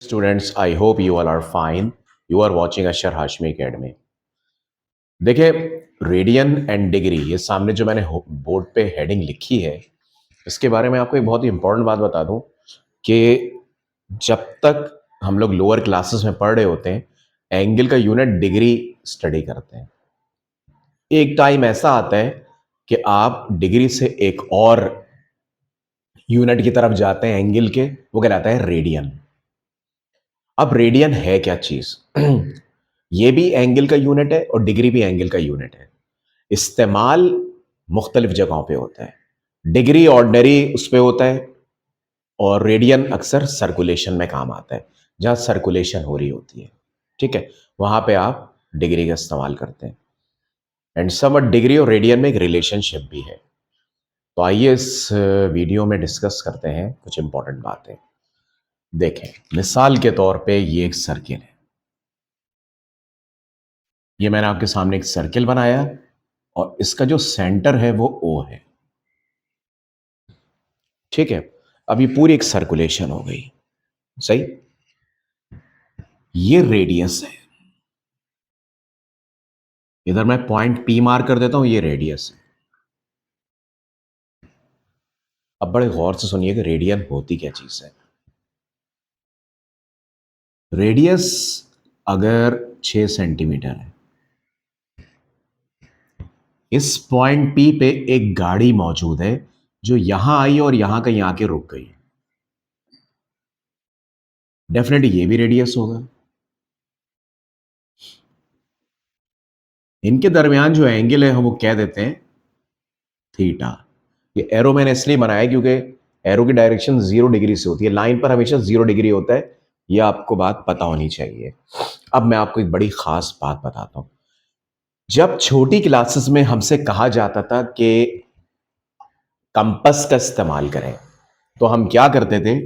Students, I hope you all are fine. You are watching Ashar Hashmi Academy. देखिए, radian and degree ये सामने जो मैंने board पे हेडिंग लिखी है, इसके बारे में आपको एक बहुत ही इंपॉर्टेंट बात बता दूं कि जब तक हम लोग लोअर क्लासेस में पढ़ रहे होते हैं, एंगल का यूनिट डिग्री स्टडी करते हैं। एक टाइम ऐसा आता है कि आप डिग्री से एक और यूनिट की तरफ जाते हैं एंगल के, वो कहलाता है रेडियन। अब रेडियन है क्या चीज? ये भी एंगल का यूनिट है और डिग्री भी एंगल का यूनिट है। इस्तेमाल मुख्तलिफ जगहों पे होता है। डिग्री ऑर्डिनरी उस पे होता है और रेडियन अक्सर सर्कुलेशन में काम आता है, जहां सर्कुलेशन हो रही होती है। ठीक है, वहां पे आप डिग्री का इस्तेमाल करते हैं। एंड समवट डिग्री और रेडियन में एक रिलेशनशिप भी है। तो आइए इस वीडियो में डिस्कस करते हैं कुछ इंपॉर्टेंट बातें। देखें, मिसाल के तौर पे ये एक सर्किल है। ये मैंने आपके सामने एक सर्किल बनाया और इसका जो सेंटर है वो ओ है। ठीक है, अब ये पूरी एक सर्कुलेशन हो गई। सही, ये रेडियस है। इधर मैं पॉइंट पी मार्क कर देता हूं, ये रेडियस है। अब बड़े गौर से सुनिए कि रेडियन होती क्या चीज है। रेडियस अगर 6 सेंटीमीटर है, इस पॉइंट पी पे एक गाड़ी मौजूद है जो यहां आई और यहां कहीं आके रुक गई, डेफिनेटली ये भी रेडियस होगा। इनके दरमियान जो एंगल है हम वो कह देते हैं थीटा। ये एरो मैंने इसलिए बनाया क्योंकि एरो की डायरेक्शन 0 डिग्री से होती है, लाइन पर हमेशा 0 डिग्री होता है। ये आपको बात पता होनी चाहिए। अब मैं आपको एक बड़ी खास बात बताता हूं। जब छोटी क्लासेस में हमसे कहा जाता था कि कंपास का इस्तेमाल करें, तो हम क्या करते थे?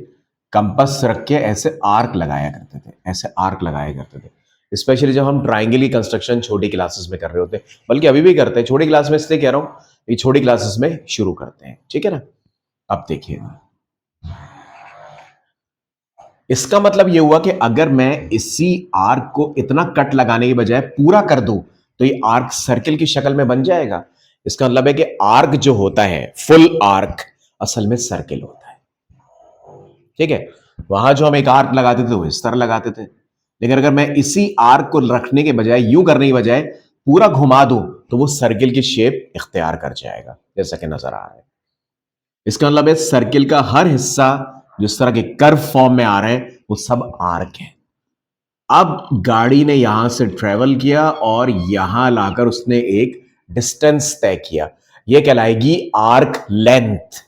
कंपास रख के ऐसे आर्क लगाया करते थे, ऐसे आर्क लगाया करते थे। स्पेशली जब हम ट्राइंगल की कंस्ट्रक्शन छोटी क्लासेस में कर रहे होते हैं, बल्कि अभी भी करते हैं छोटी क्लास में, इसलिए कह रहा हूं ये छोटी क्लासेस में शुरू करते हैं। ठीक है ना? अब देखिएगा, इसका मतलब यह हुआ कि अगर मैं इसी आर्क को इतना कट लगाने के बजाय पूरा कर दूं, तो ये आर्क सर्किल की शक्ल में बन जाएगा। इसका मतलब है कि आर्क जो होता है, फुल आर्क, असल में सर्किल होता है। ठीक है, वहां जो हम एक आर्क लगाते थे वो इस तरह लगाते थे, लेकिन अगर मैं इसी आर्क को रखने के बजाय, यूं करने के बजाय पूरा घुमा दूं, तो वो सर्किल की शेप इख्तियार कर जाएगा, जैसा कि नजर आ रहा है। इसका मतलब है सर्किल का हर हिस्सा जिस तरह के कर्व फॉर्म में आ रहे हैं वो सब आर्क है। अब गाड़ी ने यहां से ट्रेवल किया और यहां लाकर उसने एक डिस्टेंस तय किया, यह कहलाएगी आर्क लेंथ।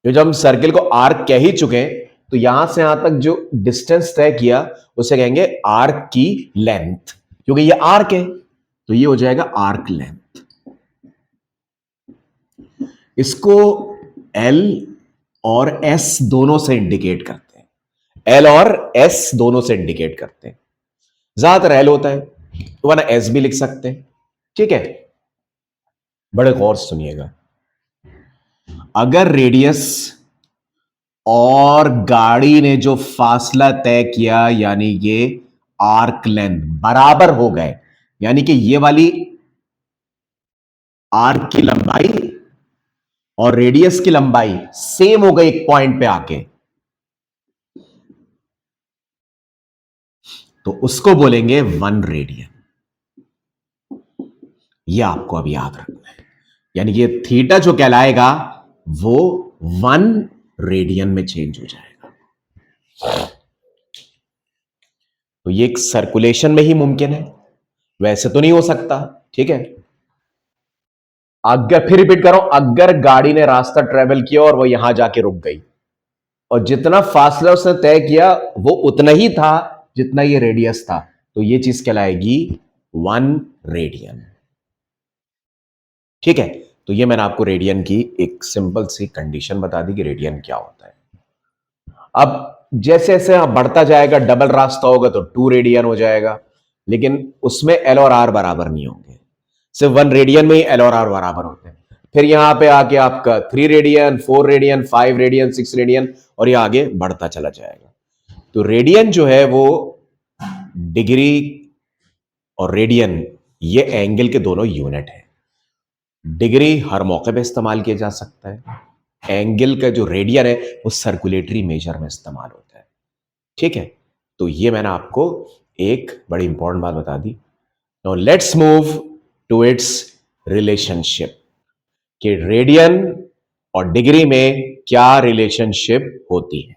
जब हम सर्किल को आर्क कह ही चुके हैं, तो यहां से यहां तक जो डिस्टेंस तय किया उसे कहेंगे आर्क की लेंथ, क्योंकि ये आर्क है तो ये हो जाएगा आर्क लेंथ। इसको एल और एस दोनों से इंडिकेट करते हैं, एल और एस दोनों से इंडिकेट करते हैं। ज्यादातर एल होता है, वरना एस भी लिख सकते हैं। ठीक है, बड़े गौर से सुनिएगा। अगर रेडियस और गाड़ी ने जो फासला तय किया, यानी ये आर्क लेंथ बराबर हो गए, यानी कि ये वाली आर्क की लंबाई और रेडियस की लंबाई सेम हो गई एक पॉइंट पे आके, तो उसको बोलेंगे 1 रेडियन। ये आपको अब याद रखना है, यानी कि थीटा जो कहलाएगा वो 1 रेडियन में चेंज हो जाएगा। तो ये एक सर्कुलेशन में ही मुमकिन है, वैसे तो नहीं हो सकता। ठीक है, अगर फिर रिपीट करो, अगर गाड़ी ने रास्ता ट्रेवल किया और वो यहां जाके रुक गई और जितना फासला उसने तय किया वो उतना ही था जितना ये रेडियस था, तो ये चीज कहलाएगी 1 रेडियन। ठीक है, तो ये मैंने आपको रेडियन की एक सिंपल सी कंडीशन बता दी कि रेडियन क्या होता है। अब जैसे जैसे आप बढ़ता जाएगा, डबल रास्ता होगा तो 2 रेडियन हो जाएगा, लेकिन उसमें एल और आर बराबर नहीं होंगे। सिर्फ 1 रेडियन में ही एल और आर बराबर होते हैं। फिर यहां पे आके आपका 3 रेडियन, 4 रेडियन, 5 रेडियन, 6 रेडियन, और ये आगे बढ़ता चला जाएगा। तो रेडियन जो है वो डिग्री और रेडियन ये एंगल के दोनों यूनिट है। डिग्री हर मौके पे इस्तेमाल किया जा सकता है। एंगल का जो रेडियन है वो सर्कुलेटरी मेजर में इस्तेमाल होता है। ठीक है, तो ये मैंने आपको एक बड़ी इंपॉर्टेंट बात बता दी। Now let's move to its relationship कि रेडियन और डिग्री में क्या रिलेशनशिप होती है।